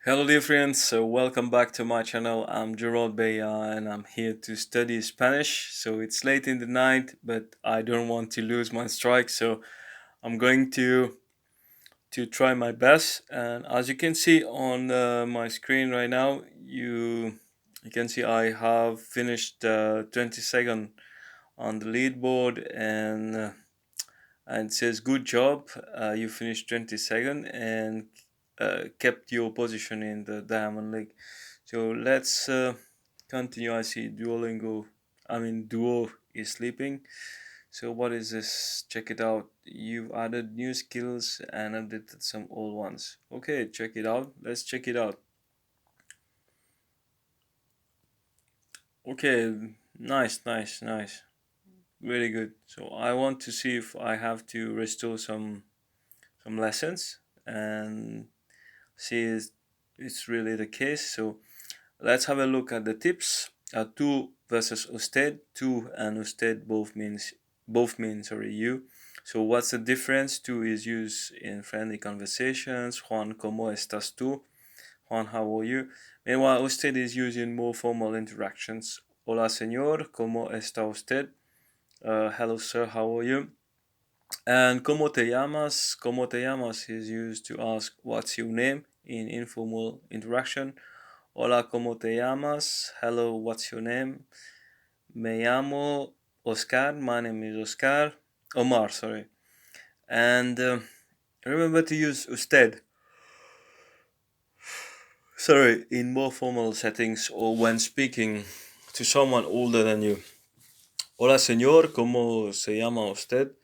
Hello, dear friends. So, welcome back to my channel. I'm Gerald Beya and I'm here to study Spanish. So, it's late in the night, but I don't want to lose my strike. So, I'm going to try my best. And as you can see on my screen right now, you can see I have finished 22nd on the leaderboard, and it says good job. You finished 22nd and kept your position in the Diamond League. So let's continue. I see Duo is sleeping. So what is this? Check it out. You've added new skills and updated some old ones. Okay, check it out. Let's check it out. Okay, nice. Really good. So I want to see if I have to restore some lessons and see if it's really the case. So let's have a look at the tips. Tu versus usted. Tu and usted both mean you. So what's the difference? Tu is used in friendly conversations. Juan, ¿cómo estás tú? Juan, how are you? Meanwhile, usted is used in more formal interactions. Hola, señor, ¿cómo está usted? Hello, sir, how are you? And ¿cómo te llamas? ¿Cómo te llamas is used to ask what's your name in informal interaction. Hola, ¿cómo te llamas? Hello, what's your name? Me llamo Oscar. My name is Oscar. Omar, sorry. And remember to use usted. Sorry, in more formal settings or when speaking to someone older than you. Hola, señor. ¿Cómo se llama usted?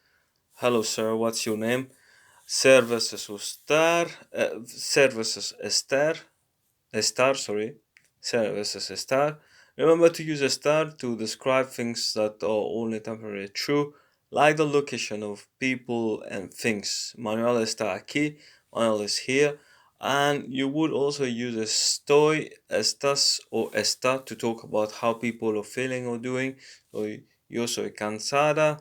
Hello, sir. What's your name? Ser versus estar. Ser versus estar. Estar, sorry. Ser versus estar. Remember to use estar to describe things that are only temporarily true, like the location of people and things. Manuel está aquí. Manuel is here. And you would also use estoy, estás, or está to talk about how people are feeling or doing. So yo soy cansada,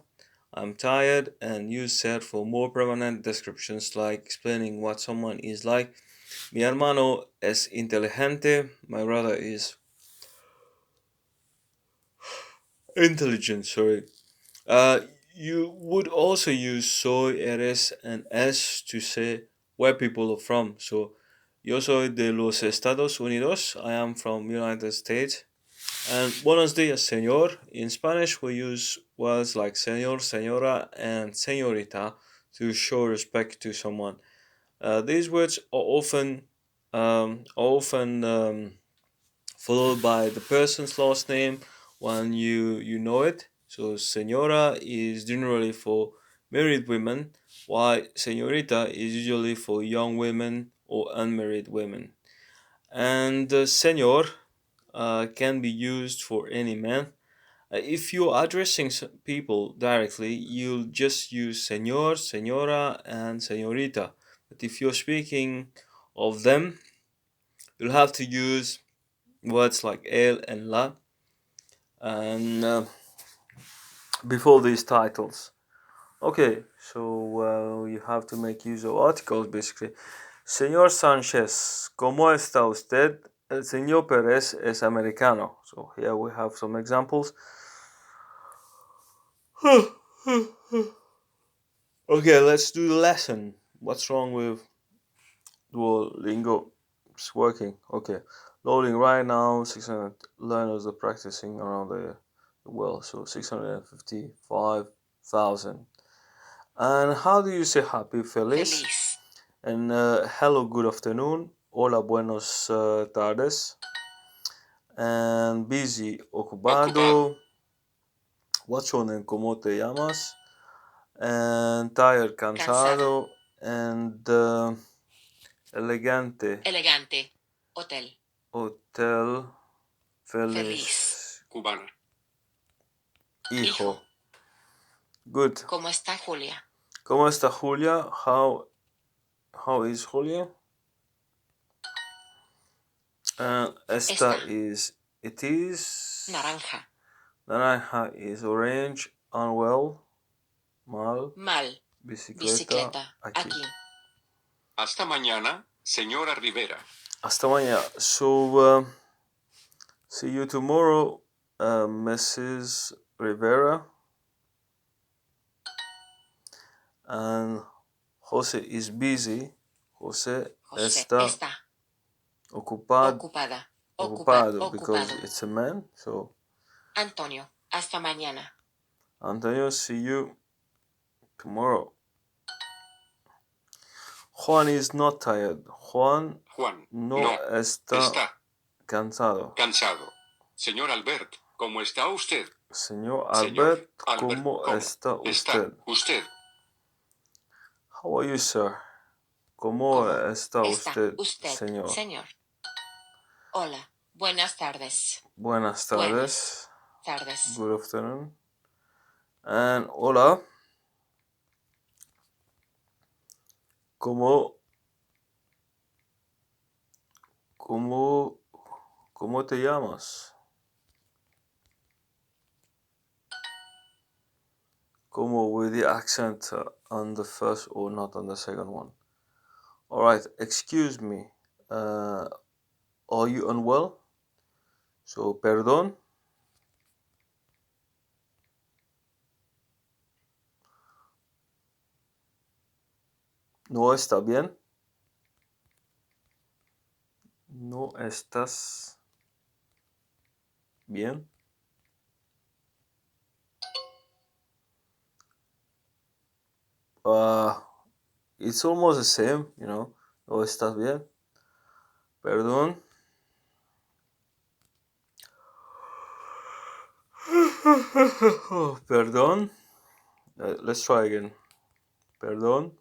I'm tired, and use ser for more permanent descriptions like explaining what someone is like. Mi hermano es inteligente. My brother is intelligent. Sorry. Uh, you would also use soy, eres, and es to say where people are from. So, yo soy de los Estados Unidos. I am from United States. And buenos dias, señor. In Spanish, we use words like señor, señora, and señorita to show respect to someone. These words are often followed by the person's last name when you know it. So señora is generally for married women, while señorita is usually for young women or unmarried women. And señor can be used for any man. If you're addressing people directly, you'll just use señor, señora, and señorita. But if you're speaking of them, you'll have to use words like el and la and before these titles. Okay, so you have to make use of articles basically. Señor Sánchez, ¿cómo está usted? El señor Pérez es americano. So here we have some examples. Okay, let's do the lesson. What's wrong with Duolingo? It's working. Okay, loading right now. 600 learners are practicing around the world. So 655,000. And how do you say happy, feliz? Feliz. And hello, good afternoon. Hola, buenos tardes. And busy, ocupado. What's your name? ¿Cómo te llamas? And tired, cansado. And elegante, Elegante. Hotel. hotel, Feliz. feliz, Cubana. hijo. Good. ¿Cómo está Julia? ¿Cómo está Julia? How is Julia? Esta Esta. is it is. Naranja. Naranja is orange. Unwell. Mal. Mal. Bicicleta. Bicicleta. Aquí. Aquí. Hasta mañana. Señora Rivera. Hasta mañana. So, see you tomorrow, Mrs. Rivera. And Jose is busy. Jose está ocupado because it's a man. So, Antonio, hasta mañana. Antonio, see you tomorrow. Juan is not tired. Juan no está cansado. Señor Albert, ¿cómo está usted? Señor Albert, ¿cómo está usted? How are you, sir? ¿Cómo está usted, señor? Hola, buenas tardes. Buenas tardes. Tardes. Good afternoon. And hola. ¿Cómo te llamas? Como with the accent on the first or not on the second one. Alright, excuse me. Are you unwell? So, perdón. ¿No está bien? ¿No estás bien? It's almost the same, you know. ¿No estás bien? Perdón. Perdón. Let's try again. Perdón.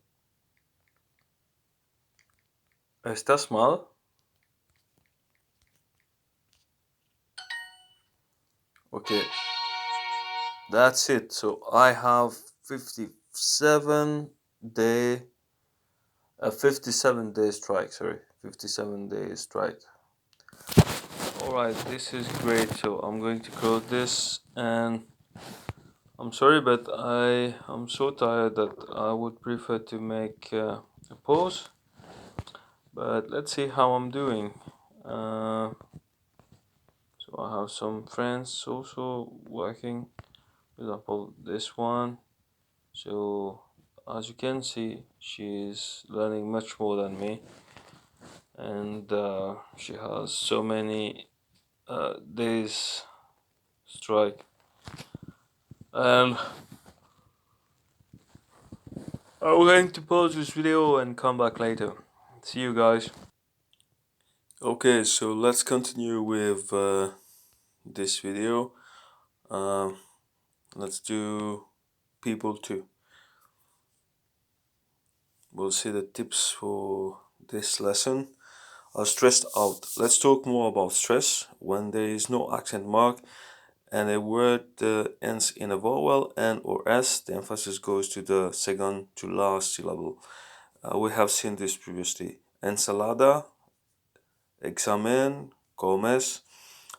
¿Estás mal? Okay. That's it. So I have 57 day strike, 57 day strike. Alright, this is great. So I'm going to close this, and I'm sorry, but I'm so tired that I would prefer to make a pause. But let's see how I'm doing. So I have some friends also working. For example, this one. So as you can see, she's learning much more than me, and she has so many days strike, and I'm going to pause this video and come back later. See you guys. Okay, so let's continue with this video. Let's do people 2. We'll see the tips for this lesson. Stressed out. Let's talk more about stress. When there is no accent mark and a word ends in a vowel N or S, the emphasis goes to the second to last syllable. We have seen this previously. Ensalada, examen, comes.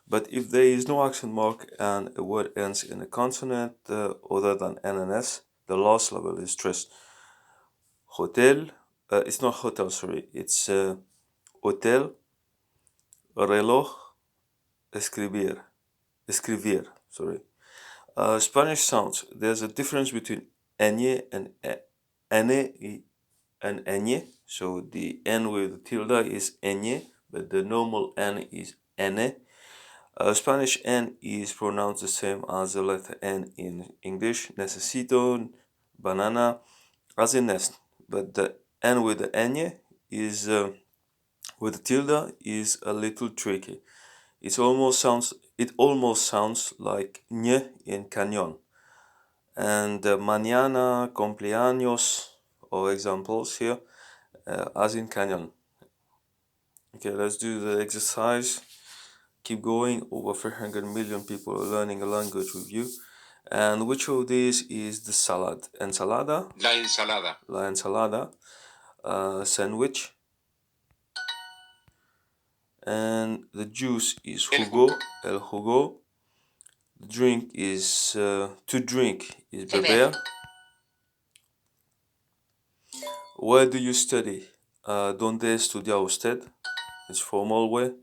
But if there is no accent mark and a word ends in a consonant other than N and S, the last syllable is stressed. Hotel, it's not hotel, sorry, it's hotel, reloj, escribir, sorry. Spanish sounds, there's a difference between ñ and ñ and ñ. So the N with the tilde is ñ, but the normal N is n. Spanish N is pronounced the same as the letter N in English. Necesito, banana, as in nest. But the N with the ñ is with the tilde is a little tricky. It almost sounds like ñ in cañón. And mañana, cumpleaños, or examples here, as in cañón. Okay, let's do the exercise. Keep going. Over 300 million people are learning a language with you. And which of these is the salad? Ensalada. La ensalada. La ensalada. Sandwich. And the juice is jugo. El jugo. The drink is to drink is beber. Where do you study? ¿Dónde estudia usted? It's formal way.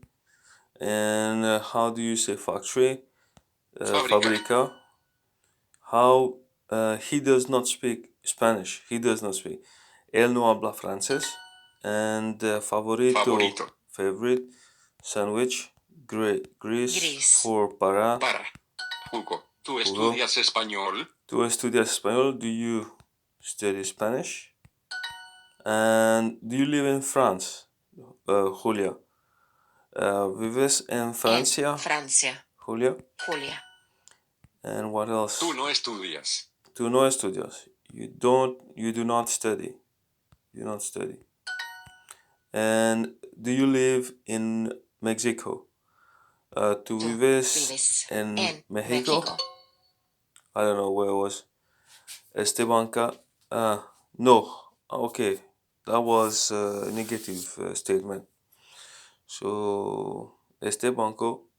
And how do you say factory? Fábrica. How he does not speak Spanish. He does not speak. Él no habla francés. And favorito. Favorite. Sandwich. Gris. Gris. For para. Para. Hugo, ¿tú estudias español? ¿Tú estudias español? Do you study Spanish? And do you live in France? Julia. ¿Vives en Francia? En Francia. Julia. Julia. And what else? Tú no estudias. Tú no estudias. You do not study. You do not study. And do you live in Mexico? ¿Tú vives en México? I don't know where it was. Estebanca. No. Okay. That was a negative statement. So, este banco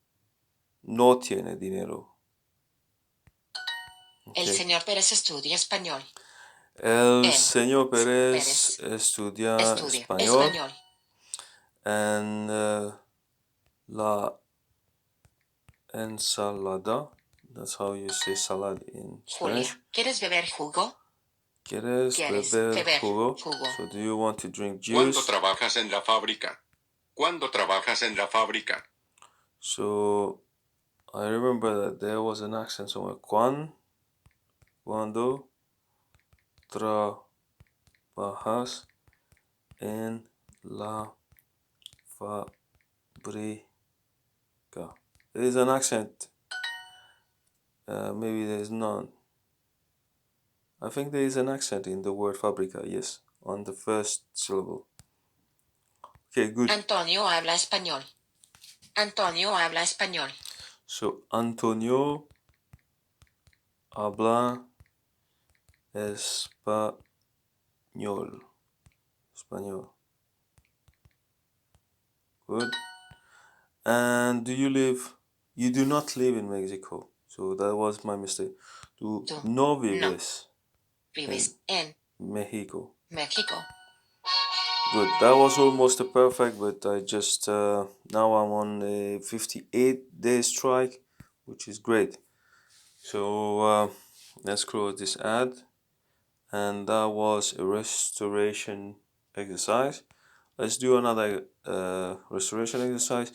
no tiene dinero. El señor Pérez estudia español. El señor Pérez estudia español. And la ensalada, that's how you say salad in Spanish. Julia, ¿quieres beber jugo? ¿Quieres beber jugo? So do you want to drink juice? ¿Cuándo trabajas en la fábrica? ¿Cuándo trabajas en la fábrica? So I remember that there was an accent somewhere. Cuando trabajas en la fábrica. There is an accent. Maybe there is none. I think there is an accent in the word fábrica, yes, on the first syllable. Okay, good. Antonio habla español. Antonio habla español. So, Antonio habla español. Español. Good. And you do not live in Mexico. So that was my mistake. Tú no vives. Vives en México. México. Good. That was almost a perfect, but I just now I'm on a 58-day strike, which is great. So let's close this ad, and that was a restoration exercise. Let's do another restoration exercise.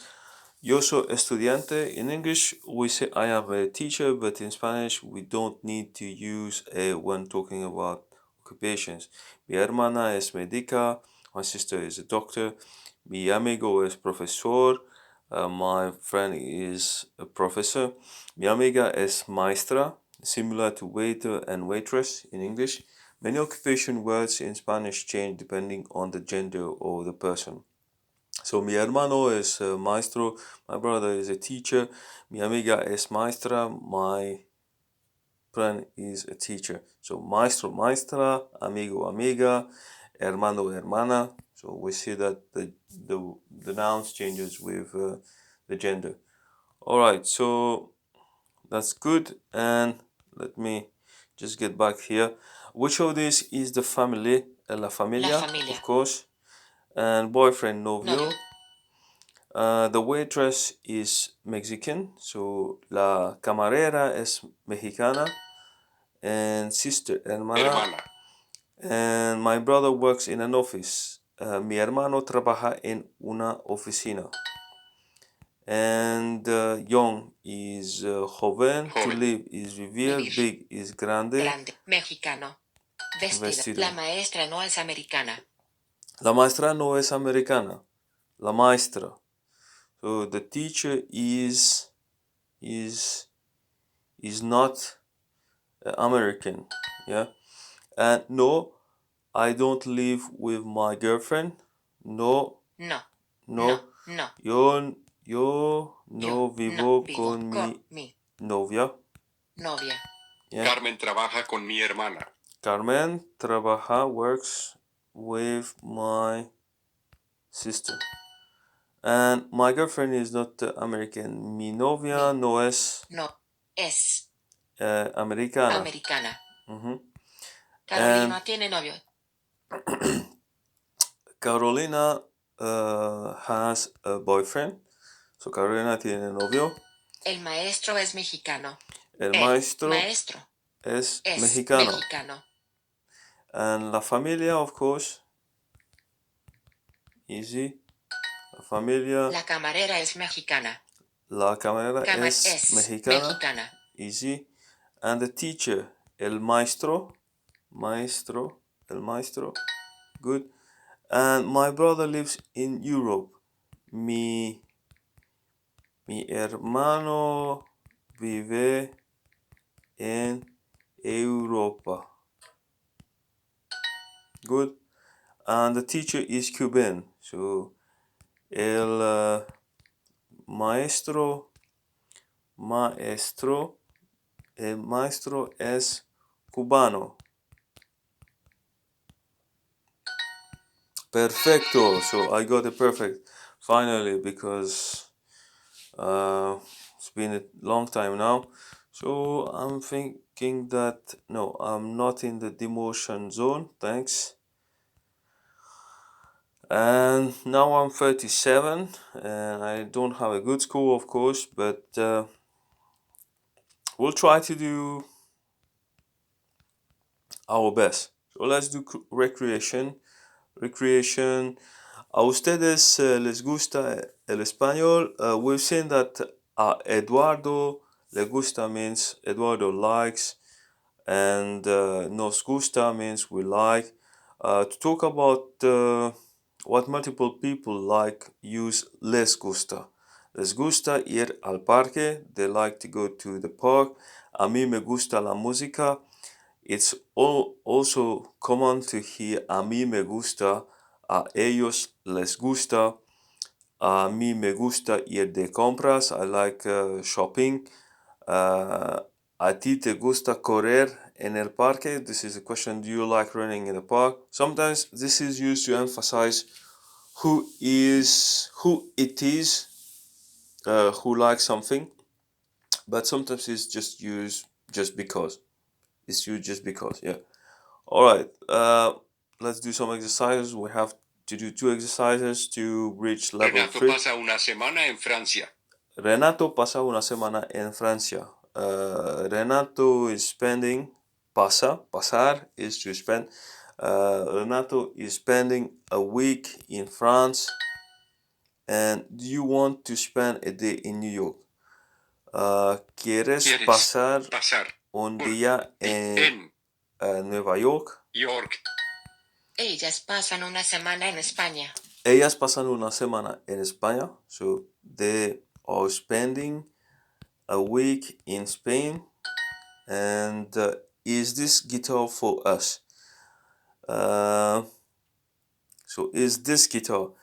Yo soy estudiante. In English, we say I am a teacher, but in Spanish, we don't need to use a when talking about occupations. Mi hermana es médica. My sister is a doctor. Mi amigo es profesor. My friend is a professor. Mi amiga es maestra, similar to waiter and waitress in English. Many occupation words in Spanish change depending on the gender of the person. So, mi hermano es maestro, my brother is a teacher, mi amiga es maestra, my friend is a teacher. So, maestro, maestra, amigo, amiga, hermano, hermana. So, we see that the nouns changes with the gender. Alright, so that's good. And let me just get back here. Which of these is the family? La familia, of course. And boyfriend, novio. The waitress is Mexican, so la camarera es mexicana, and sister, hermana. And my brother works in an office. Mi hermano trabaja en una oficina. And young is joven, to live is vivir, big is grande. Mexicano. Vestido. La maestra no es americana. La maestra no es americana. La maestra. So the teacher is not American, yeah. And no, I don't live with my girlfriend. No. Yo no vivo con mi novia. Yeah. Carmen trabaja con mi hermana. Carmen works with my sister. And my girlfriend is not American. Mi novia no es americana. Carolina tiene novio. Carolina has a boyfriend. So Carolina tiene novio. El maestro es mexicano. El maestro Maestro es es mexicano. mexicano. And la familia, of course. Easy. La familia. La camarera es mexicana. La camarera es mexicana. Mexicana. Easy. And the teacher. El maestro. El maestro. Good. And my brother lives in Europe. Mi hermano vive en Europa. Good. And the teacher is Cuban. So el maestro es cubano. Perfecto. So I got it perfect finally, because it's been a long time now. So I'm thinking that no, I'm not in the demotion zone. Thanks. And now I'm 37 and I don't have a good score, of course, but we'll try to do our best. So let's do recreation. A ustedes les gusta el español? We've seen that Eduardo le gusta means Eduardo likes, and nos gusta means we like. To talk about what multiple people like, use les gusta. Les gusta ir al parque. They like to go to the park. A mí me gusta la música. It's also common to hear a mí me gusta, a ellos les gusta, a mí me gusta ir de compras. I like shopping. A ti te gusta correr en el parque? This is a question. Do you like running in the park? Sometimes this is used to emphasize who it is who likes something, but sometimes it's just used just because. It's used just because, yeah. All right, let's do some exercises. We have to do 2 exercises to reach level Renato 3. pasa una semana en Francia. Renato pasa una semana en Francia. Renato is spending, pasar is to spend. Renato is spending a week in France. And do you want to spend a day in New York? ¿Quieres pasar un día en Nueva York? Ellas pasan una semana en España. Ellas pasan una semana en España. So they are spending a week in Spain. And is this guitar for us? So is this guitar?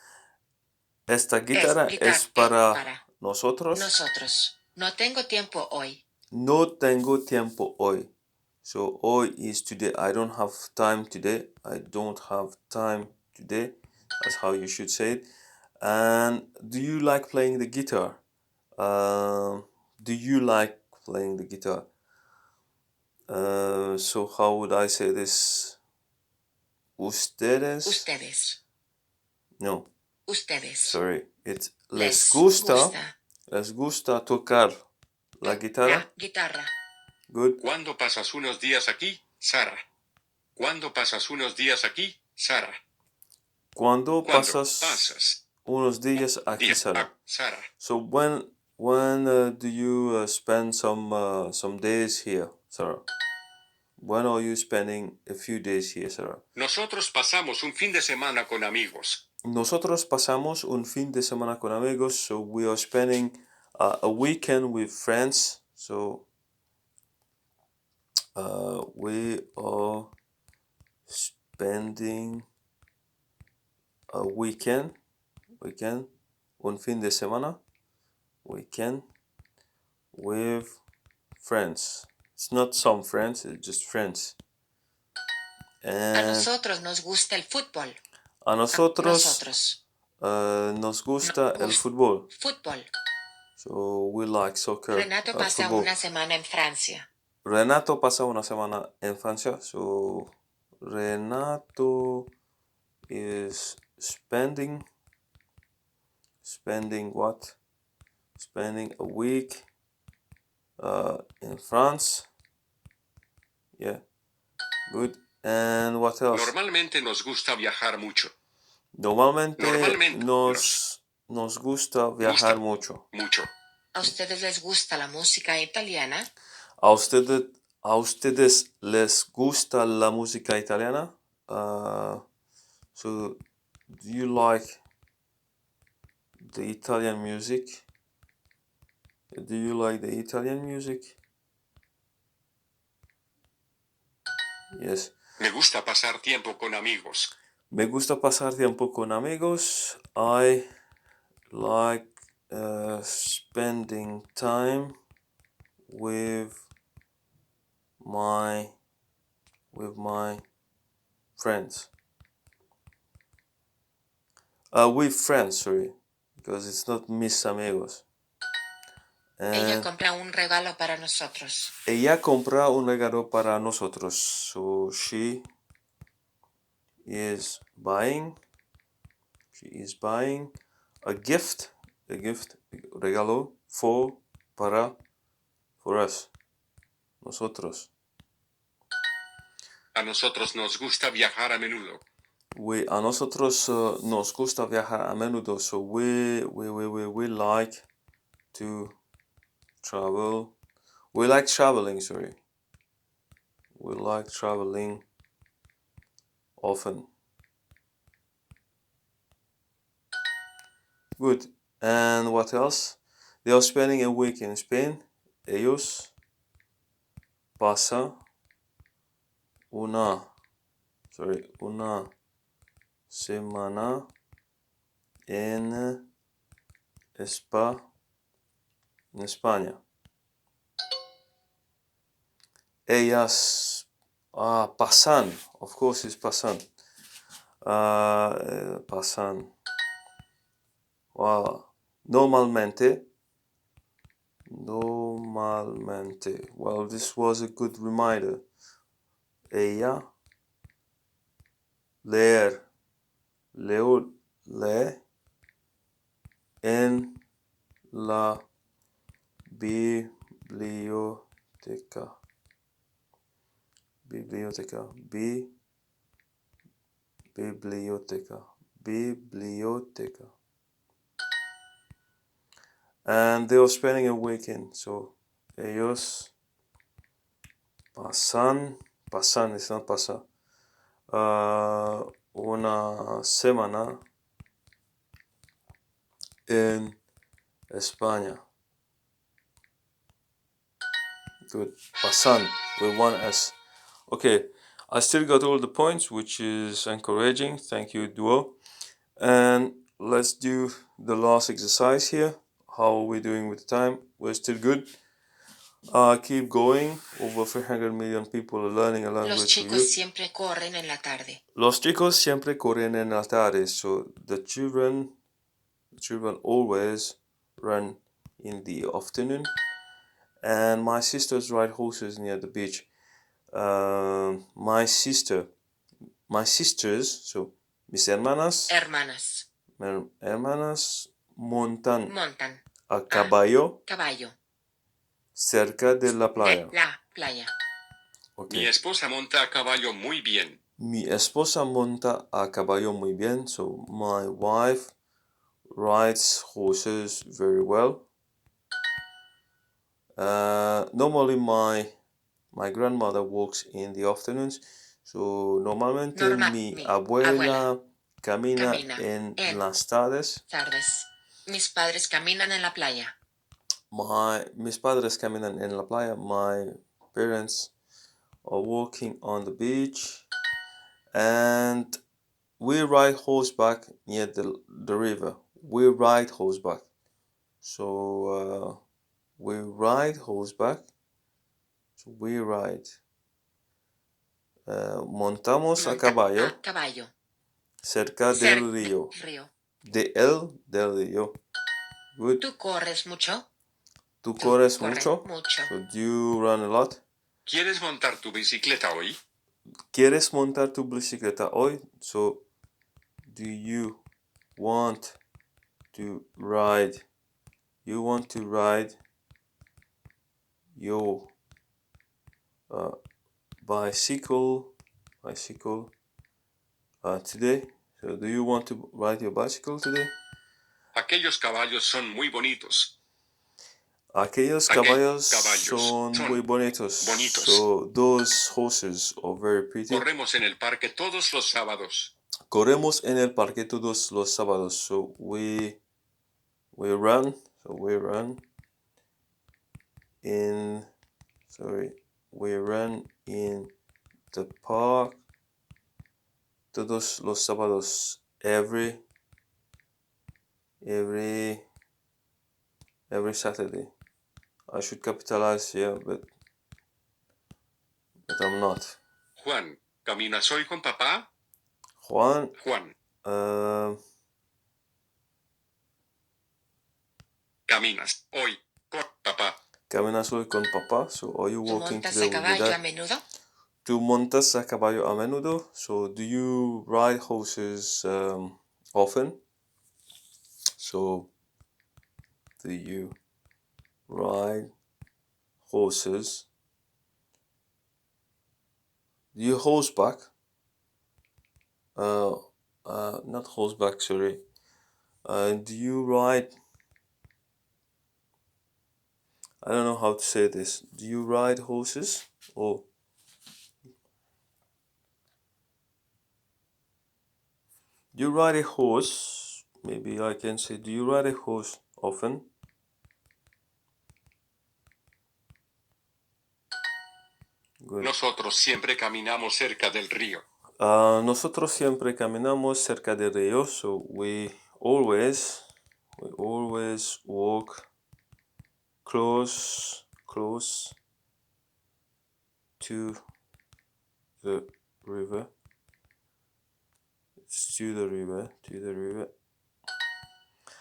Esta guitarra es para nosotros. Nosotros. No tengo tiempo hoy. No tengo tiempo hoy. So hoy is today. I don't have time today. I don't have time today. That's how you should say it. And do you like playing the guitar? Do you like playing the guitar? So how would I say this? Ustedes? Ustedes. No. Ustedes. Sorry. It's les gusta. Les gusta tocar la guitarra. La guitarra. Good. ¿Cuándo pasas unos días aquí, Sara? ¿Cuándo pasas unos días aquí, Sara? ¿Cuándo pasas unos días aquí, Sara? So when do you spend some days here, Sarah? When are you spending a few days here, Sarah? Nosotros pasamos un fin de semana con amigos. Nosotros pasamos un fin de semana con amigos. So we are spending a weekend with friends. So we are spending a weekend, un fin de semana, weekend with friends. It's not some friends, it's just friends. A nosotros nos gusta el fútbol. A nosotros nos gusta el fútbol. Fútbol. So we like soccer. Renato pasa football. una semana en Francia. Renato pasa una semana en Francia. So Renato is spending what? Spending a week in France. Yeah, good. And what else? Normalmente nos gusta viajar mucho. Normalmente Normalmente nos gusta viajar mucho. Mucho. ¿A ustedes les gusta la música italiana? ¿A ustedes les gusta la música italiana? So, do you like the Italian music? Do you like the Italian music? Yes. Me gusta pasar tiempo con amigos. Me gusta pasar tiempo con amigos. I like spending time with my friends. With friends, sorry, because it's not mis amigos. Ella compra un regalo para nosotros. Ella compra un regalo para nosotros. So she is buying a gift, regalo for us, nosotros. A nosotros nos gusta viajar a menudo. A nosotros nos gusta viajar a menudo, so we like to travel. We like traveling, sorry. We like traveling often. Good. And what else? They are spending a week in Spain. Ellos pasan una semana en España. Ellas pasan, of course it's pasan. Pasan. Normalmente. Well, this was a good reminder. Ella lee en la biblioteca. Biblioteca. And they were spending a weekend, so ellos pasan, it's not pasa, una semana en España. Good. Pasan with one S. Okay, I still got all the points, which is encouraging. Thank you, Duo. And let's do the last exercise here. How are we doing with time? We're still good. Keep going. Over 300 million people are learning a language. Los chicos siempre corren en la tarde. Los chicos siempre corren en la tarde. So the children always run in the afternoon. And my sisters ride horses near the beach. My sisters, so mis hermanas montan a caballo cerca de la playa. Okay. Mi esposa monta a caballo muy bien. Mi esposa monta a caballo muy bien. So my wife rides horses very well. Normally my grandmother works in the afternoons. So normalmente mi abuela camina en las tardes. Mis padres caminan en la playa. Mis padres caminan en la playa. My parents are walking on the beach. And we ride horseback near the river. We ride horseback. So we ride horseback. So we ride. Montamos a caballo cerca del río. Del río. Good. ¿Tú corres mucho? ¿Tú corres mucho? Mucho. So do you run a lot? ¿Quieres montar tu bicicleta hoy? ¿Quieres montar tu bicicleta hoy? So do you want to ride? You want to ride your bicycle today? So do you want to ride your bicycle today? Aquellos caballos son muy bonitos. Aquellos caballos son muy bonitos. So those horses are very pretty. Corremos en el parque todos los sábados. Corremos en el parque todos los sábados. So we run. So we run in the park todos los sábados. Every Saturday. I should capitalize here, but I'm not. Juan, ¿caminas hoy con papá? Juan. ¿Caminas hoy con papá? ¿Caminas hoy con papá? So are you walking ¿Montas today a with your caballo a dad? menudo? ¿Tú montas a caballo a menudo? So do you ride horses often? So do you ride horses? Do you horseback? Not horseback, sorry. Do you ride? I don't know how to say this. Do you ride horses? Or do you ride a horse? Maybe I can say, do you ride a horse often? Good. Nosotros siempre caminamos cerca del río. Nosotros siempre caminamos cerca del río, so we always walk close to the river. It's to the river.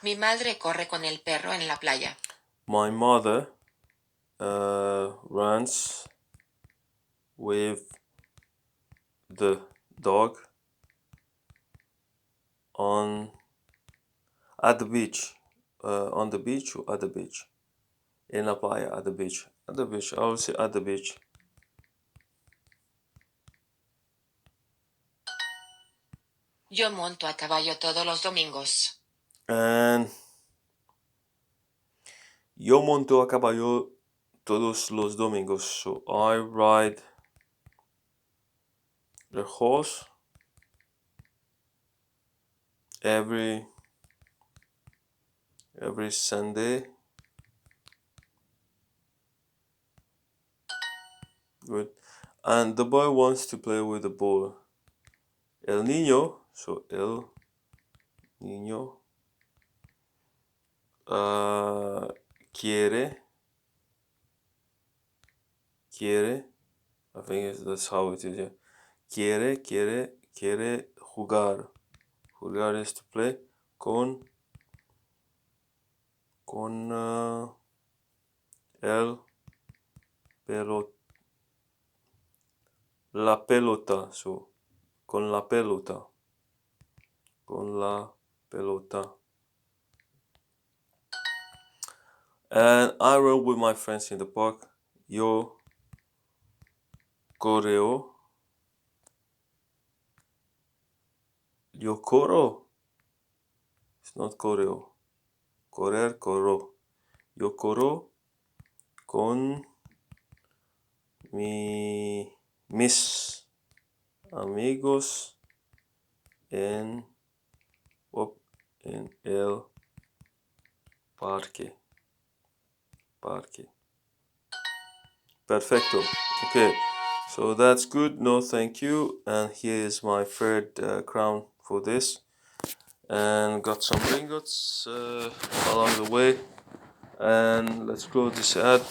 Mi madre corre con el perro en la playa. My mother runs with the dog at the beach. On the beach or at the beach? En la playa, at the beach. At the beach. I will say at the beach. Yo monto a caballo todos los domingos. And yo monto a caballo todos los domingos. So I ride the horse every Sunday. Good. And the boy wants to play with the ball. El niño, so el niño quiere, I think that's how it is, yeah. Quiere jugar. Jugar is to play con el la pelota, so con la pelota. And I run with my friends in the park. Yo corro. It's not correo. Corro. Yo corro con mis amigos en el parque. Perfecto. Okay, so that's good. No, thank you. And here is my third crown for this. And got some ingots along the way. And let's close this ad.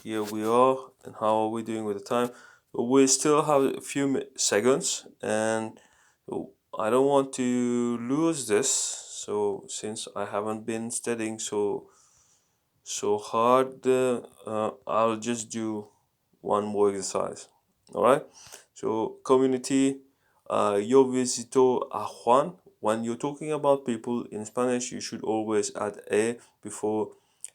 Here we are. And how are we doing with the time? So we still have a few seconds, and I don't want to lose this. So since I haven't been studying so hard, I'll just do one more exercise. All right. So community, yo visito a Juan when you're talking about people in Spanish, you should always add a before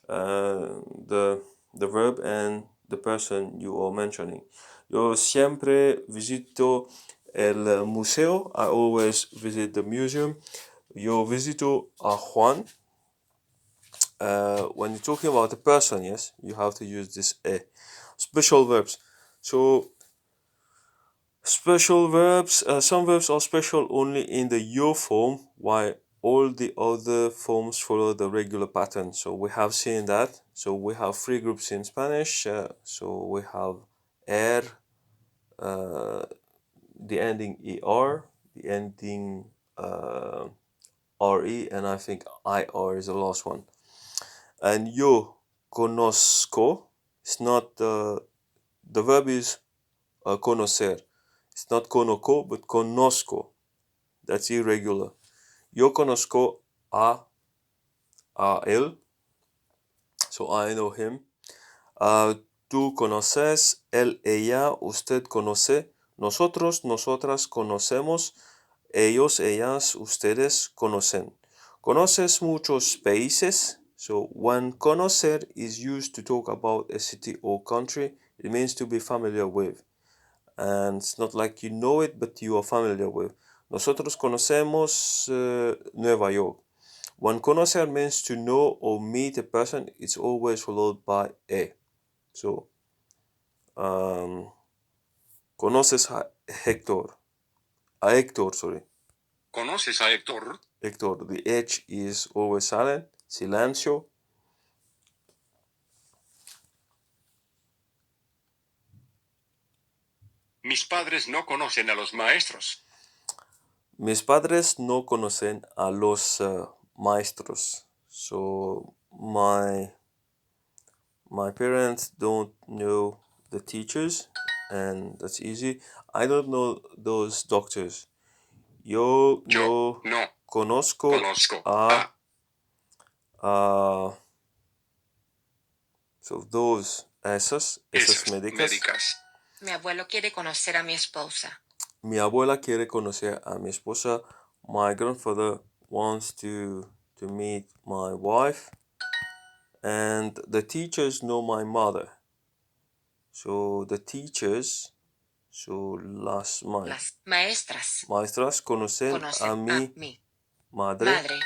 the verb and the person you are mentioning. Yo siempre visito el museo. I always visit the museum. Yo visito a Juan. When you're talking about a person, yes, you have to use this a. Special verbs. So special verbs, some verbs are special only in the yo form, while all the other forms follow the regular pattern. So we have seen that. So we have three groups in Spanish. So we have er, the ending er, the ending re, and I think ir is the last one. And yo conozco, it's not the verb is conocer. It's not conozco, but conozco. That's irregular. Yo conozco a él, so I know him. Tú conoces, él, ella, usted conoce, nosotros, nosotras conocemos, ellos, ellas, ustedes conocen. Conoces muchos países. So when conocer is used to talk about a city or country, it means to be familiar with. And it's not like you know it, but you are familiar with. Nosotros conocemos Nueva York. When conocer means to know or meet a person, it's always followed by a. So, conoces a Héctor. A Héctor, sorry. ¿Conoces a Héctor? Héctor, the H is always silent. Silencio. Mis padres no conocen a los maestros. Mis padres no conocen a los maestros. So, my parents don't know the teachers, and that's easy. I don't know those doctors. Yo Yo no conozco conozco a a so those esas esas médicas. médicas. Mi abuelo quiere conocer a mi esposa. Mi abuela quiere conocer a mi esposa. My grandfather wants to meet my wife. And the teachers know my mother. So the teachers, so las maestras conocen a mi madre.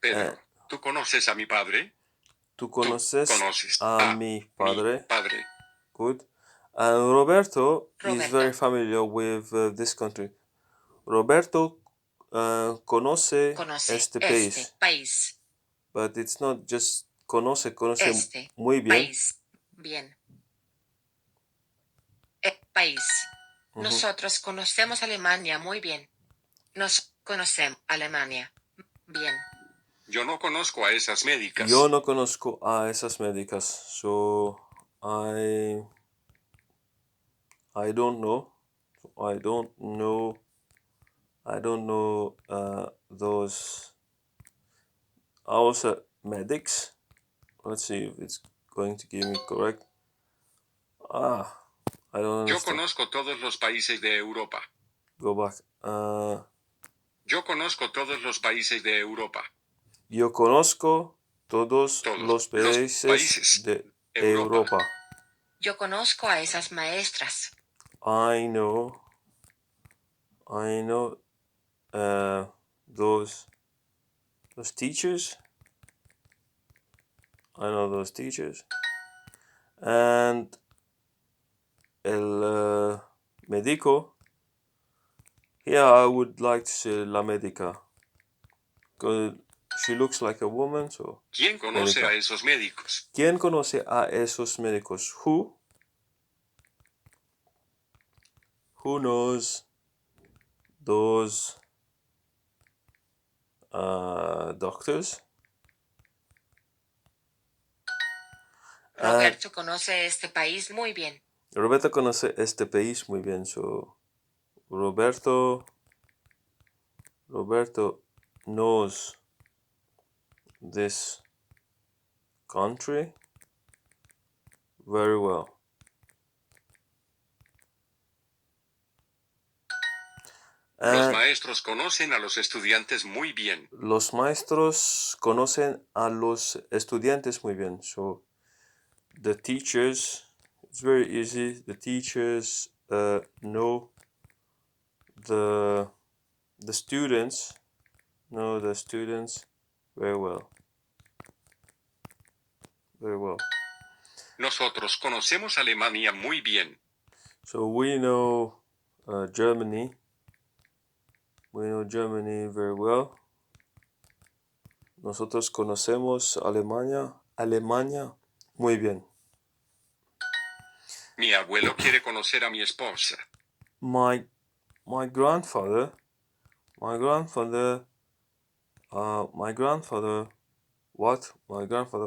Pedro, ¿tú conoces a mi padre? Tú conoces a mi padre. Mi padre. Good. And Roberto is very familiar with this country. Roberto conoce este país. But it's not just conoce muy bien. País. Bien. País. Nosotros conocemos Alemania muy bien. Nos conocemos Alemania. Bien. Yo no conozco a esas médicas. Yo no conozco a esas médicas. So I don't know. I don't know those also medics. Let's see if it's going to give me correct. I don't Yo understand. conozco todos los países de Europa. Go back. Yo conozco todos los países de Europa. Yo conozco todos los países de Europa. Yo conozco a esas maestras. I know those teachers. I know those teachers. And el médico. Here I would like to say la médica. Because she looks like a woman, so. ¿Quién conoce médica. a esos médicos? ¿Quién conoce a esos médicos? Who knows those doctors? Roberto conoce este país muy bien. Roberto conoce este país muy bien. So Roberto knows this country very well. Los And maestros conocen a los estudiantes muy bien. los maestros conocen a los estudiantes muy bien. So the teachers, it's very easy. The teachers know the students very well. Very well. Nosotros conocemos Alemania muy bien. So we know Germany. We know Germany very well. Nosotros conocemos Alemania muy bien. Mi abuelo quiere conocer a mi esposa. My grandfather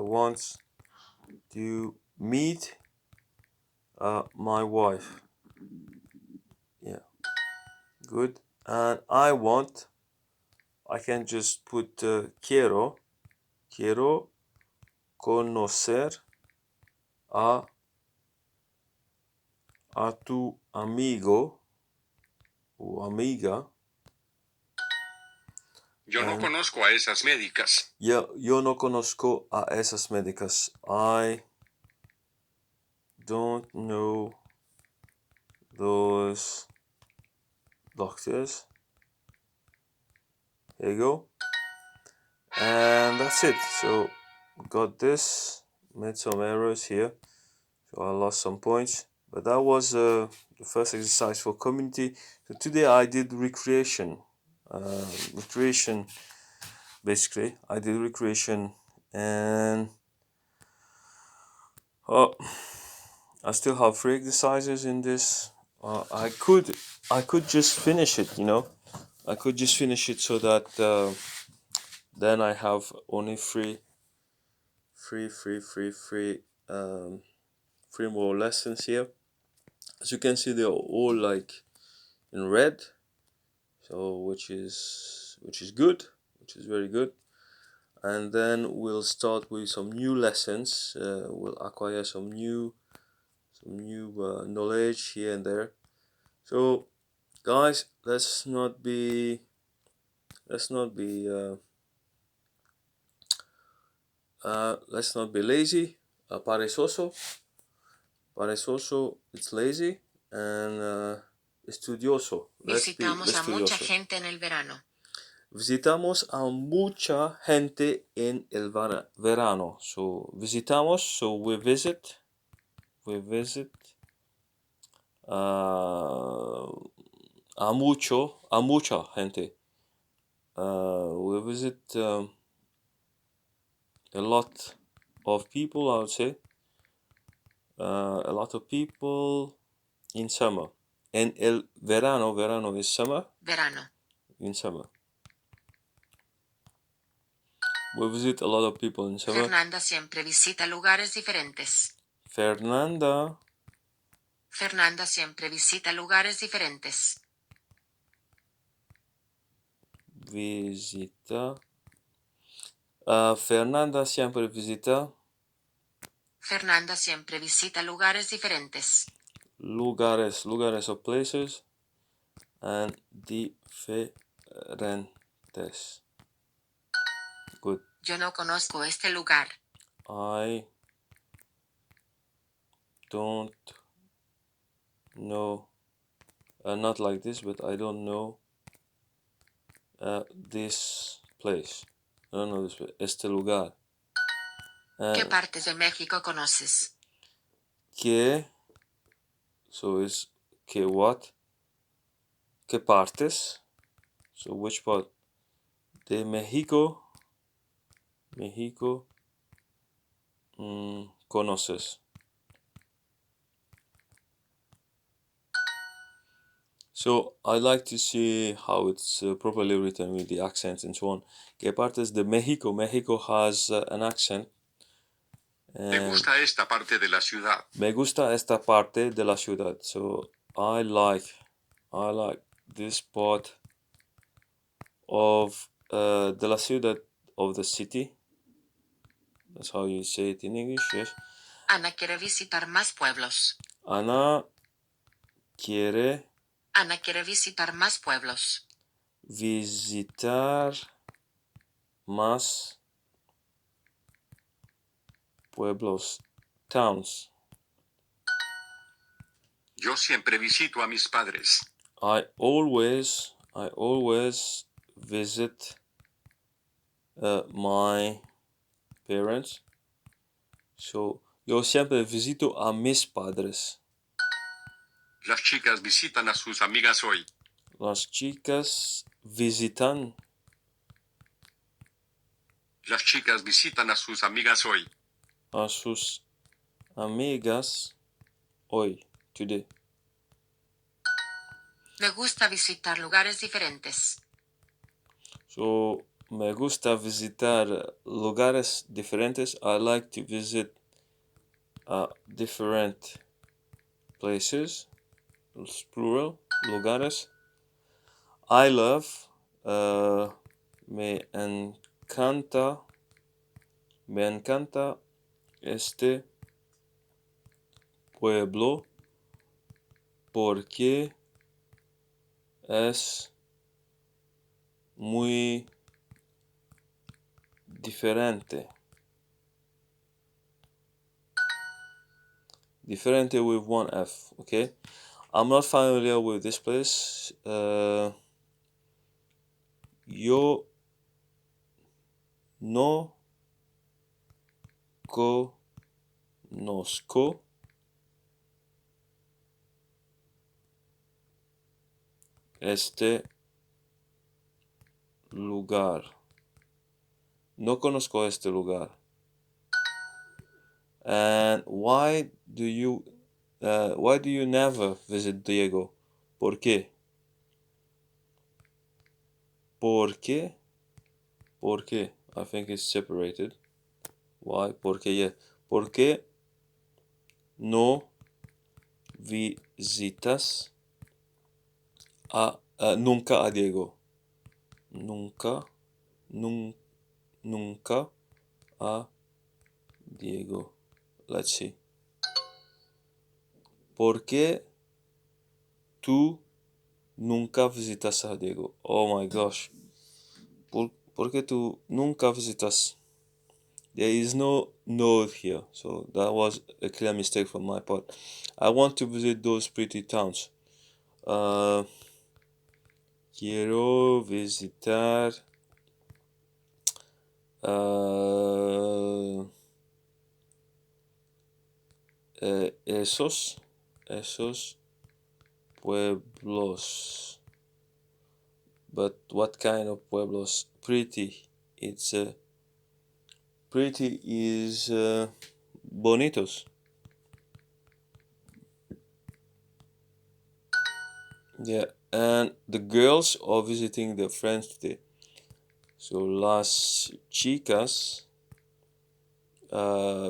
wants to meet my wife. Yeah, good. And I can just put quiero conocer a tu amigo o amiga. Yo no conozco a esas médicas. Yo no conozco a esas médicas. I don't know those doctors. Here you go. And that's it. So got this. Made some errors here. So I lost some points. But that was the first exercise for community. So today I did recreation. Basically. I did recreation and I still have 3 exercises in this. I could just finish it, I could just finish it so that then I have only three more lessons here. As you can see, they're all like in red, so which is good, which is very good. And then we'll start with some new lessons. We'll acquire some new knowledge here and there. So guys, let's not be lazy, perezoso. It's lazy, and estudioso. Visitamos a mucha gente en el verano. Visitamos a mucha gente en el verano. So visitamos, so we visit a mucha gente. We visit a lot of people, I would say. A lot of people in summer. En el verano is summer. Verano. In summer. We visit a lot of people in summer. Fernanda siempre visita lugares diferentes. Fernanda siempre visita lugares diferentes. Visita. Fernanda siempre visita. Fernanda siempre visita lugares diferentes. Lugares of places and diferentes. Good. Yo no conozco este lugar. I don't know, not like this, but I don't know this place. I don't know this place. Este lugar. ¿Qué partes de México conoces? So is que what? ¿Qué partes? So which part? De México conoces. So I like to see how it's properly written with the accents and so on. ¿Qué partes de México? México has an accent. Me gusta esta parte de la ciudad. Me gusta esta parte de la ciudad. So I like this part of de la ciudad, of the city. That's how you say it in English, yes. Ana quiere visitar más pueblos. Ana quiere Ana quiere visitar más pueblos. Visitar más pueblos. Towns. Yo siempre visito a mis padres. I always visit my parents. So, yo siempre visito a mis padres. Las chicas visitan a sus amigas hoy. Las chicas visitan. Las chicas visitan a sus amigas hoy. A sus amigas hoy, today. Me gusta visitar lugares diferentes. So, me gusta visitar lugares diferentes. I like to visit different places. It's plural, lugares. I love, me encanta este pueblo porque es muy diferente. Diferente with one F, okay? I'm not familiar with this place. Yo no conozco este lugar. No conozco este lugar. And why do you never visit Diego? ¿Por qué? ¿Por qué? ¿Por qué? I think it's separated. Why? ¿Por qué? Yeah. ¿Por qué no visitas nunca a Diego? Nunca a Diego. Let's see. ¿Por qué tú nunca visitas a Diego? Oh my gosh. ¿Por qué tú nunca visitas? There is no note here, so that was a clear mistake from my part. I want to visit those pretty towns. Quiero visitar esos pueblos. But what kind of pueblos? Pretty. It's pretty is bonitos. Yeah, and the girls are visiting their friends today. So las chicas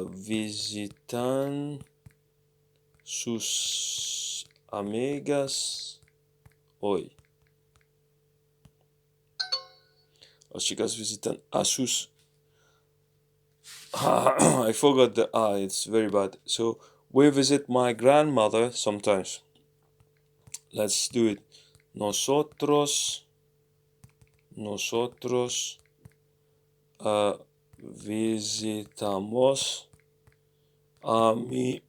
visitan sus amigas hoy. Las chicas visitan a sus. I forgot the it's very bad. So we visit my grandmother sometimes. Let's do it. Nosotros visitamos a mi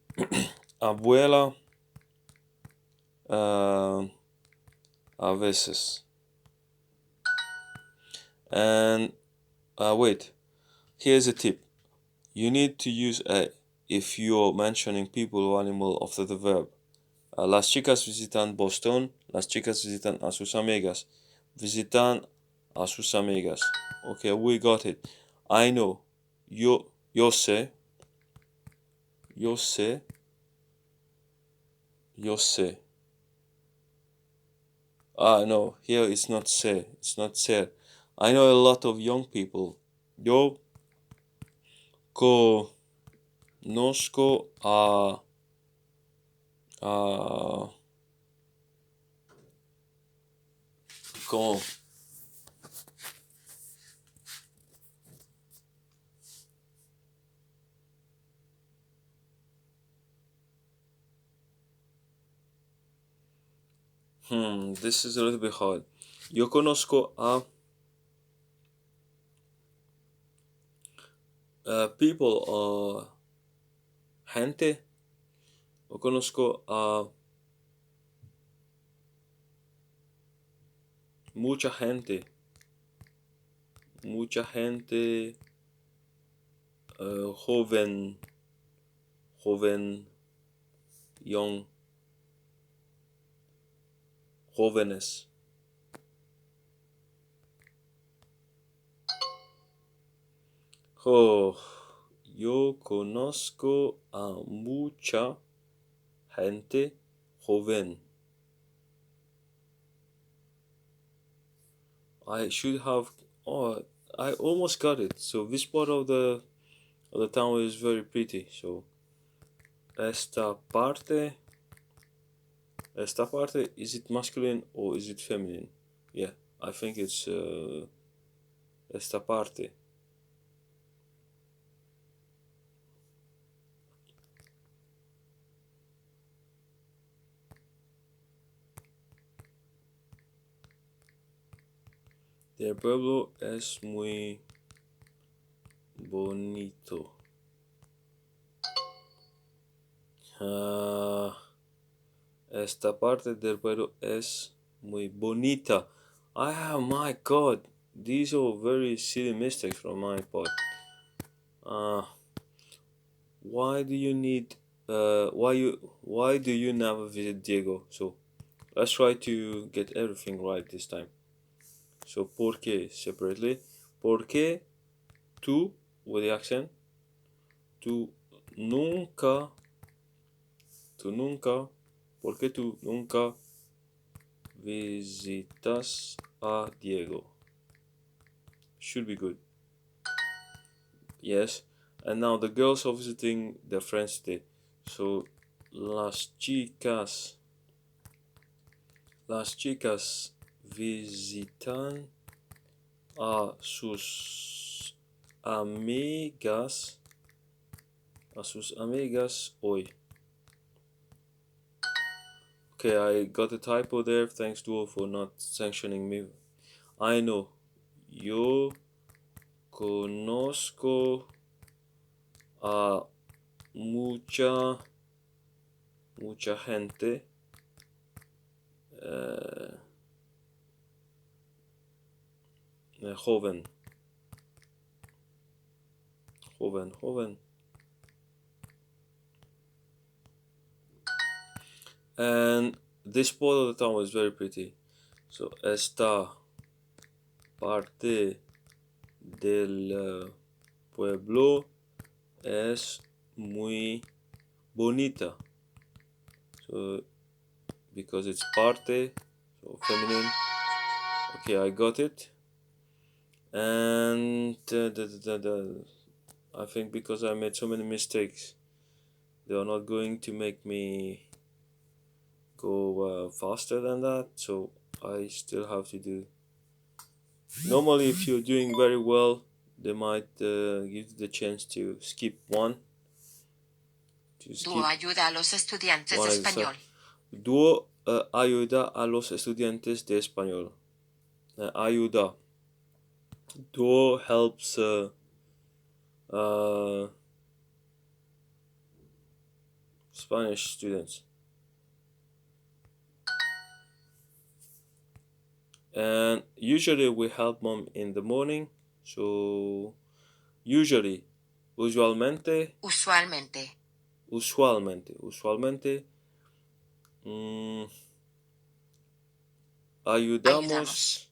abuela a veces. And wait, here's a tip. You need to use a if you're mentioning people or animal after the verb. Las chicas visitan Boston. Las chicas visitan a sus amigas. Visitan a sus amigas. Okay, we got it. I know. Yo sé. No, here it's not sé. It's not ser. I know a lot of young people. Yo conozco a ¿cómo? This is a little bit hard. Yo conozco a people or gente. Yo conozco a mucha gente. Mucha gente joven, young, jóvenes. Oh, yo conozco a mucha gente joven. I should have. Oh, I almost got it. So this part of the town is very pretty. So esta parte, is it masculine or is it feminine? Yeah, I think it's esta parte. El pueblo es muy bonito. Esta parte del pueblo es muy bonita. My God, these are very silly mistakes from my part. Why do you need? Why do you never visit Diego? So let's try to get everything right this time. So ¿por qué separately? ¿Por qué tú with the accent? Tú nunca. ¿Por qué tú nunca visitas a Diego? Should be good. Yes. And now the girls are visiting their friends today. So las chicas visitan a sus amigas hoy. Okay, I got a typo there. Thanks, Duo, for not sanctioning me. I know. Yo conozco a mucha gente joven. And this part of the town was very pretty. So esta parte del pueblo es muy bonita. So because it's parte, so feminine. Okay, I got it. And I think because I made so many mistakes, they are not going to make me go faster than that. So I still have to do. Normally, if you're doing very well, they might give you the chance to skip one. Duo ayuda a los estudiantes de español. Duo ayuda a los estudiantes de español. Ayuda. Duo helps Spanish students. And usually we help mom in the morning. So usualmente. Ayudamos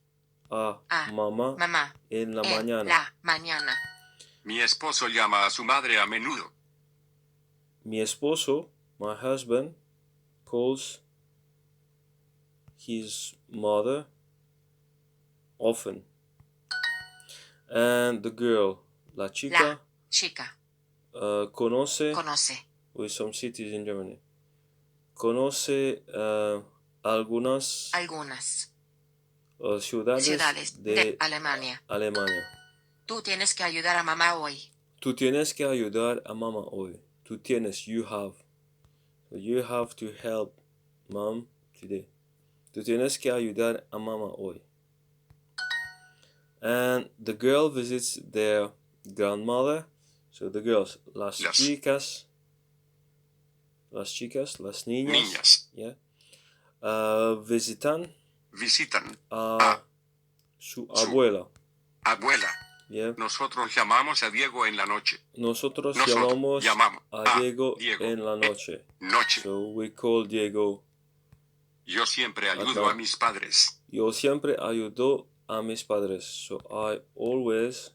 a mamá en la mañana. Mi esposo llama a su madre a menudo. Mi esposo, my husband, calls his mother often. And the girl, la chica, conoce, with some cities in Germany, conoce algunas ciudades de Alemania. Tú tienes que ayudar a mamá hoy. Tú tienes que ayudar a mamá hoy. Tú tienes, you have. So you have to help mom today. Tú tienes que ayudar a mamá hoy. And the girl visits their grandmother. So the girls, las chicas, las niñas. Niñas. Yeah. Visitan a su abuela. Abuela. Yeah. Nosotros llamamos a Diego en la noche. Nosotros llamamos a Diego en la noche. So we call Diego. Yo siempre ayudo a mis padres. Yo siempre ayudo a mis padres. So I always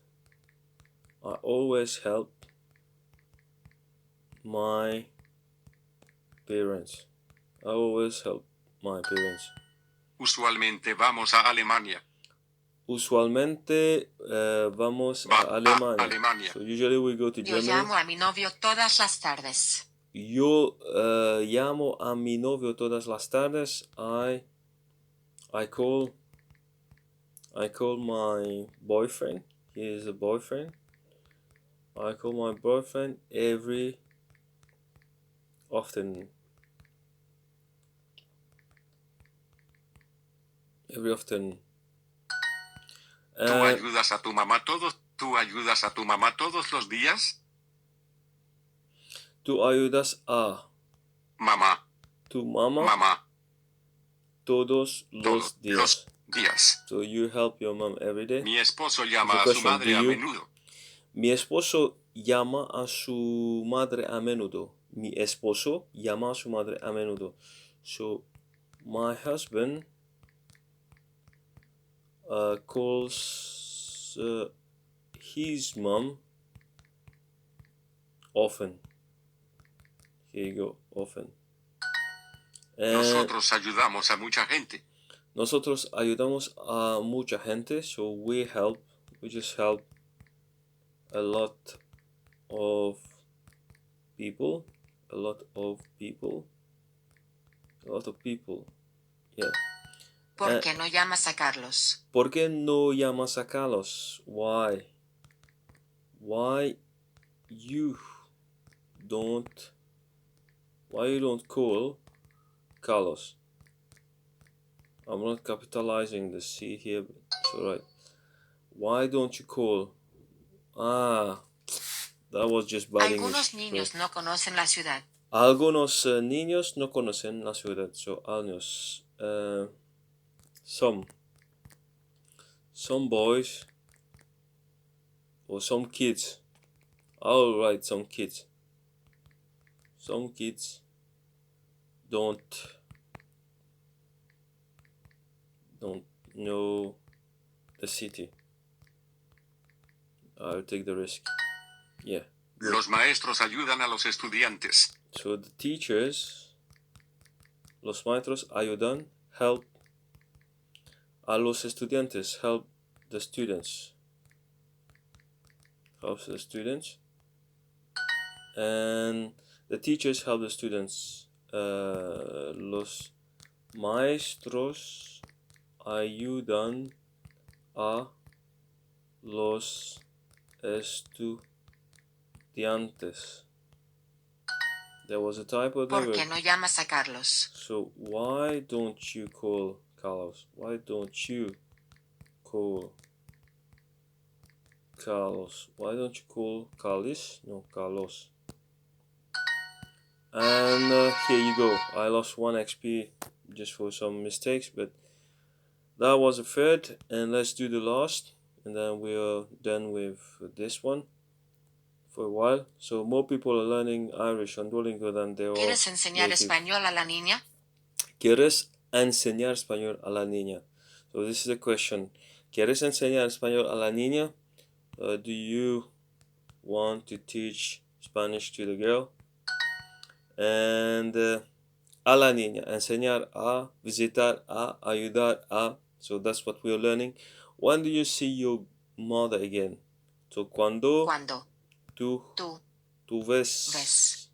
help my parents. I always help my parents. Usualmente vamos a Alemania. Usualmente vamos a Alemania. So usually we go to Germany. Yo llamo a mi novio todas las tardes. Yo llamo a mi novio todas las tardes. I call my boyfriend. He is a boyfriend. I call my boyfriend every often. ¿Tú ayudas a tu mamá todos los días? Tú ayudas a mamá. Tu mamá. Todos los días. So you help your mom every day. Mi esposo llama a su madre a menudo. Mi esposo llama a su madre a menudo. Mi esposo llama a su madre a menudo. So my husband calls his mom often. Here you go, often. Nosotros ayudamos a mucha gente. Nosotros ayudamos a mucha gente, so we just help a lot of people, yeah. ¿Por qué no llamas a Carlos? ¿Por qué no llamas a Carlos? Why you don't call Carlos? I'm not capitalizing the C here, but it's alright. Why don't you call? That was just bad Algunos English. niños no conocen la ciudad. Algunos niños no conocen la ciudad. So, años. Some boys or some kids. I'll write some kids. Some kids don't know the city. I'll take the risk. Yeah. Good. Los maestros ayudan a los estudiantes. So the teachers, los maestros ayudan, help a los estudiantes, help the students. Helps the students. And the teachers help the students. Los maestros ayudan a los estudiantes. There was a typo there. ¿Por qué no llamas a Carlos? So why don't you call Carlos? Why don't you call Carlos? Why don't you call Carlos? No, Carlos. And here you go. I lost 1 XP just for some mistakes, but that was a third. And let's do the last, and then we are done with this one for a while. So more people are learning Irish on Duolingo than they are. ¿Quieres enseñar español a la niña? ¿Quieres enseñar español a la niña? So this is a question. ¿Quieres enseñar español a la niña? Do you want to teach Spanish to the girl? And a la niña, enseñar a, visitar a, ayudar a. So that's what we are learning. When do you see your mother again? So cuando tú ves.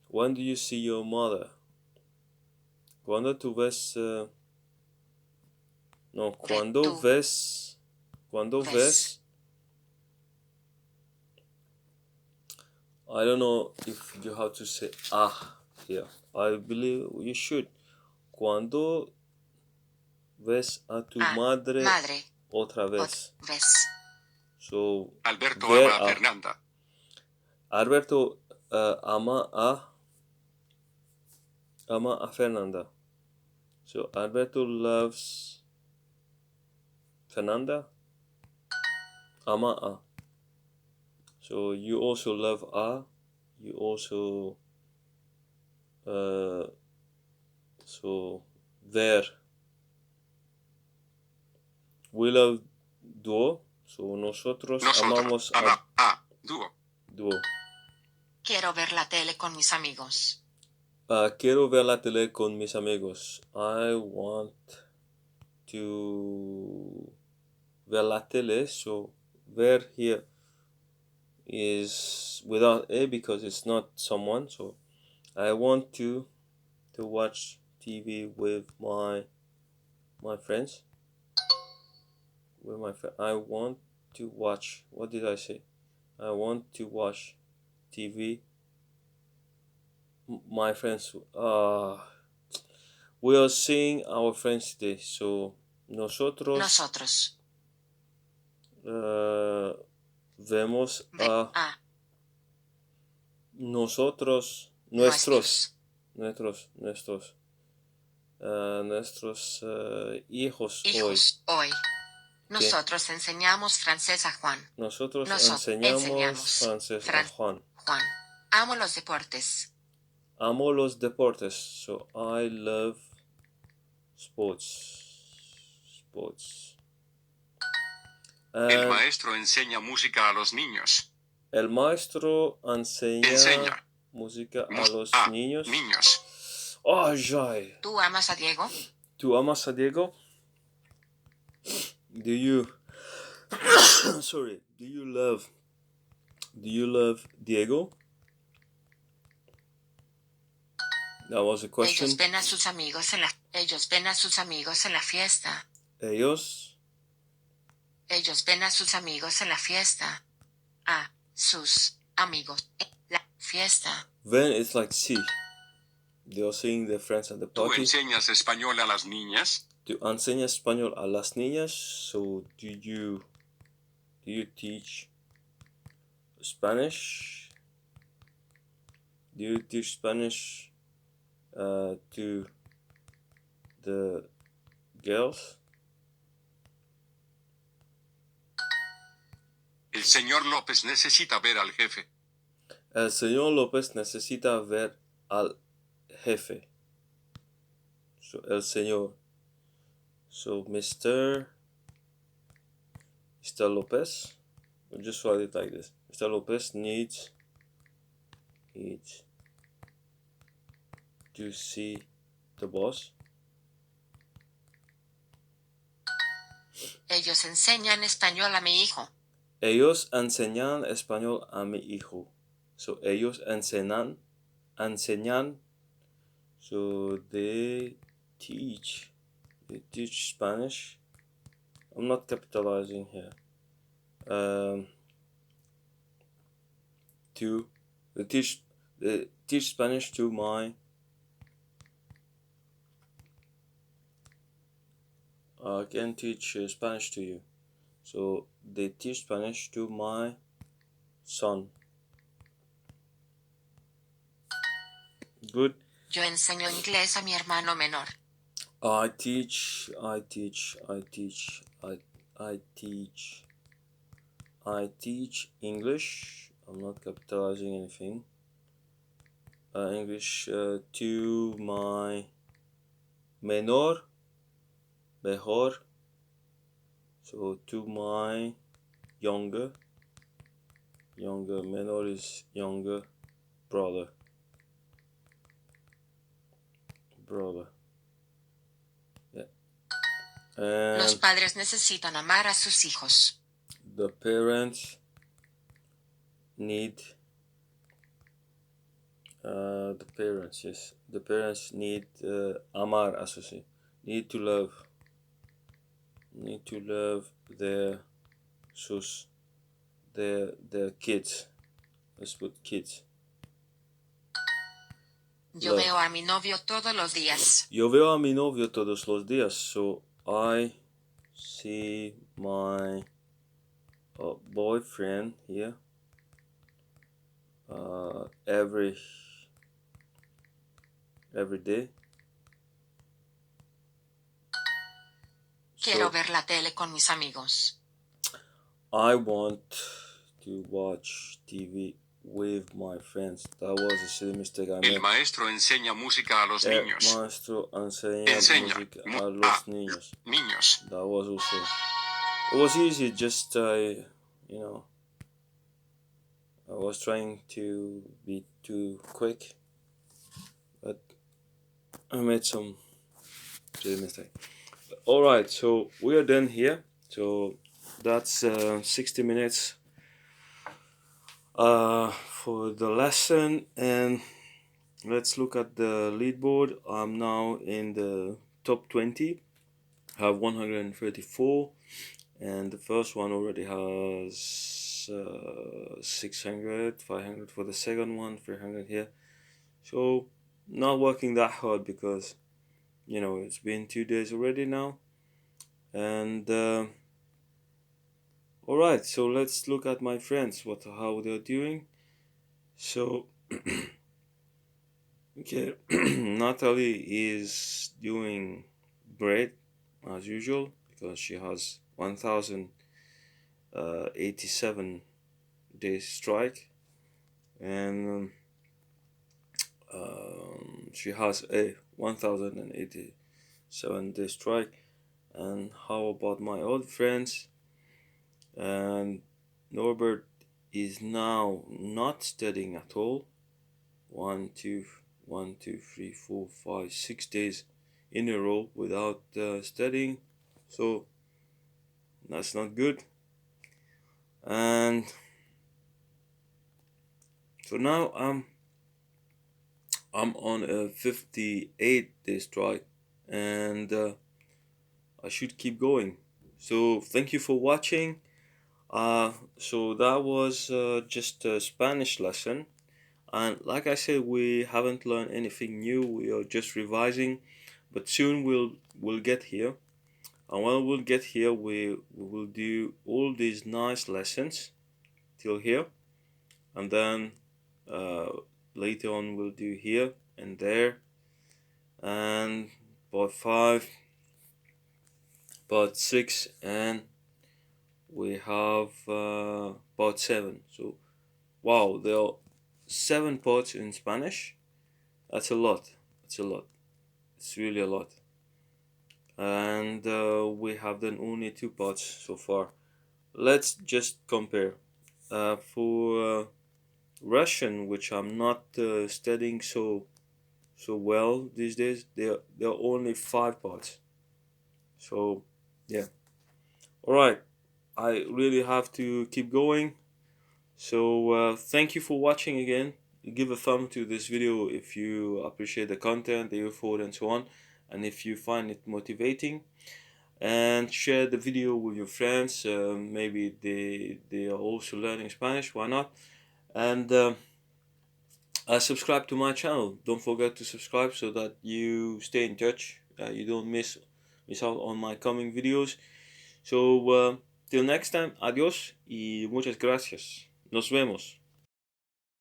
When do you see your mother? Cuando tú ves. No, cuando ves. Cuando ves I don't know if you have to say here. I believe you should. Cuando ves a tu madre madre, otra vez. vez. So, Alberto ver ama a Fernanda. Alberto ama a Fernanda. So, Alberto loves Fernanda. Ama a. So, you also love a. You also so ver. We love duo. So nosotros amamos ama a dúo. duo. Quiero ver la tele con mis amigos. Quiero ver la tele con mis amigos. I want to ver la tele. So ver here is without a because it's not someone. So I want to watch TV with my friends. With my I want to watch. What did I say? I want to watch TV. My friends. We are seeing our friends today. So nosotros vemos a nosotros nuestros hijos hoy. Nosotros enseñamos francés a Juan. Nosotros enseñamos francés a Juan. Amo los deportes. Amo los deportes. So I love sports. El maestro enseña música a los niños. El maestro enseña música a los niños. Oh, joy. ¿Tú amas a Diego? ¿Tú amas a Diego? Do you sorry, do you love Diego? That was a question. Ellos ven a sus amigos en la fiesta. Ellos ven a sus amigos en la fiesta. A sus amigos en la fiesta. Ven is like see. They are seeing their friends at the ¿Tú party. enseñas español a las niñas? ¿Tú enseñas español a las niñas? So do you teach Spanish? Do you teach Spanish to the girls? El señor López necesita ver al jefe. El señor López necesita ver al jefe. So el señor. So Mr. Lopez. We'll just write it like this. Mr. Lopez needs to see the boss. Ellos enseñan español a mi hijo. Ellos enseñan español a mi hijo. So ellos enseñan. So they teach Spanish. I'm not capitalizing here. They teach Spanish to my I can teach Spanish to you. So they teach Spanish to my son. Good. Yo enseño inglés a mi hermano menor. I teach English. I'm not capitalizing anything. English to my mejor. So to my younger. Menor is younger brother. Yeah. And los padres necesitan amar a sus hijos. The parents need amar a sus hijos. Need to love their kids. Let's put kids. Yo Love. veo a mi novio todos los días. Yo veo a mi novio todos los días. So I see my boyfriend here every day. Quiero So ver la tele con mis amigos. I want to watch TV with my friends. That was a silly mistake I El made. maestro enseña música a los El niños. maestro enseña Enseña música a los niños. Niños. That was also. It was easy. Just you know, I was trying to be too quick, but I made some silly mistake. All right, so we are done here. So that's 60 minutes for the lesson, and let's look at the leaderboard. I'm now in the top 20. I have 134, and the first one already has 600, 500 for the second one, 300 here. So not working that hard because you know it's been 2 days already now. And all right, so let's look at my friends, how they're doing. So okay, Natalie is doing great as usual because she has 1087 days strike, and she has a 1087 day strike. And how about my old friends? And Norbert is now not studying at all. 1, 2, 3, 4, 5, 6 days in a row without studying, so that's not good. And so now I'm on a 58-day strike, and I should keep going. So thank you for watching. So that was just a Spanish lesson, and like I said, we haven't learned anything new. We are just revising, but soon we'll get here. And when we'll get here, we will do all these nice lessons till here, and then later on we'll do here and there, and part 5, part 6, and we have part 7. So wow, there are 7 parts in Spanish. That's a lot. It's really a lot. And we have done only 2 parts so far. Let's just compare. For Russian, which I'm not studying so well these days, there are only 5 parts. So yeah. All right, I really have to keep going. So thank you for watching again. Give a thumb to this video if you appreciate the content, the effort, and so on, and if you find it motivating. And share the video with your friends. Maybe they are also learning Spanish. Why not? And subscribe to my channel. Don't forget to subscribe so that you stay in touch. You don't miss out on my coming videos. So till next time, adiós y muchas gracias. Nos vemos.